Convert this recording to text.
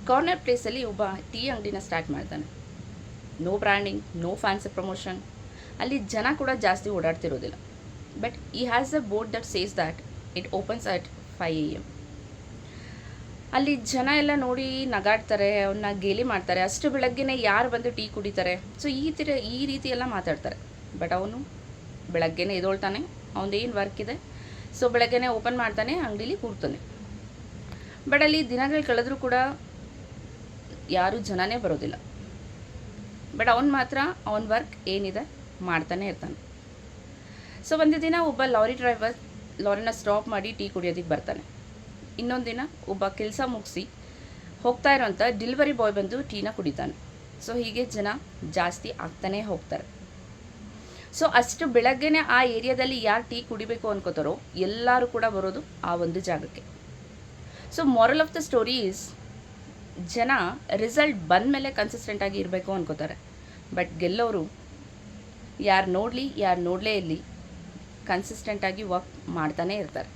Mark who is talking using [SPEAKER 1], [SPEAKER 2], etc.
[SPEAKER 1] Corner ಪ್ಲೇಸಲ್ಲಿ ಒಬ್ಬ tea ಅಂಗಡಿನ ಸ್ಟಾರ್ಟ್ ಮಾಡ್ತಾನೆ. No branding, no fancy promotion. ಅಲ್ಲಿ ಜನ ಕೂಡ ಜಾಸ್ತಿ ಓಡಾಡ್ತಿರೋದಿಲ್ಲ. But he has a board that says that it opens at 5 AM. ಅಲ್ಲಿ ಜನ ಎಲ್ಲ ನೋಡಿ ನಗಾಡ್ತಾರೆ, ಅವನ್ನ ಗೇಲಿ ಮಾಡ್ತಾರೆ. ಅಷ್ಟು ಬೆಳಗ್ಗೆನೇ ಯಾರು ಬಂದು ಟೀ ಕುಡಿತಾರೆ? ಸೊ ಈ ರೀತಿ ಎಲ್ಲ ಮಾತಾಡ್ತಾರೆ. ಬಟ್ ಅವನು ಬೆಳಗ್ಗೆನೇ ಎದ್ದೊಳ್ತಾನೆ, ಅವನದೇನು ವರ್ಕ್ ಇದೆ, ಸೊ ಬೆಳಗ್ಗೆನೇ ಓಪನ್ ಮಾಡ್ತಾನೆ, ಅಂಗಡೀಲಿ ಕೂರ್ತಾನೆ. ಬಟ್ ಅಲ್ಲಿ ದಿನಗಳು ಕಳೆದ್ರೂ ಕೂಡ ಯಾರೂ ಜನನೇ ಬರೋದಿಲ್ಲ. ಬಟ್ ಅವನು ಮಾತ್ರ ಅವನ ವರ್ಕ್ ಏನಿದೆ ಮಾಡ್ತಾನೆ ಇರ್ತಾನೆ. ಸೊ ಒಂದು ದಿನ ಒಬ್ಬ ಲಾರಿ ಡ್ರೈವರ್ ಲಾರಿನ ಸ್ಟಾಪ್ ಮಾಡಿ ಟೀ ಕುಡಿಯೋದಕ್ಕೆ ಬರ್ತಾನೆ. ಇನ್ನೊಂದು ದಿನ ಒಬ್ಬ ಕೆಲಸ ಮುಗಿಸಿ ಹೋಗ್ತಾ ಇರೋಂಥ ಡೆಲಿವರಿ ಬಾಯ್ ಬಂದು ಟೀನ ಕುಡಿತಾನೆ. ಸೊ ಹೀಗೆ ಜನ ಜಾಸ್ತಿ ಆಗ್ತಾನೇ ಹೋಗ್ತಾರೆ. ಸೊ ಅಷ್ಟು ಬೆಳಗ್ಗೆನೇ ಆ ಏರಿಯಾದಲ್ಲಿ ಯಾರು ಟೀ ಕುಡಿಬೇಕು ಅನ್ಕೋತಾರೋ ಎಲ್ಲರೂ ಕೂಡ ಬರೋದು ಆ ಒಂದು ಜಾಗಕ್ಕೆ. So moral of the story is, ಜನ ರಿಸಲ್ಟ್ ಬಂದ ಮೇಲೆ ಕನ್ಸಿಸ್ಟೆಂಟಾಗಿ ಇರಬೇಕು ಅನ್ಕೋತಾರೆ. ಬಟ್ ಗೆಲ್ಲೋರು ಯಾರು ನೋಡಲಿ ಯಾರು ನೋಡಲೇ ಇರಲಿ ಕನ್ಸಿಸ್ಟೆಂಟಾಗಿ ವರ್ಕ್ ಮಾಡ್ತಾನೇ ಇರ್ತಾರೆ.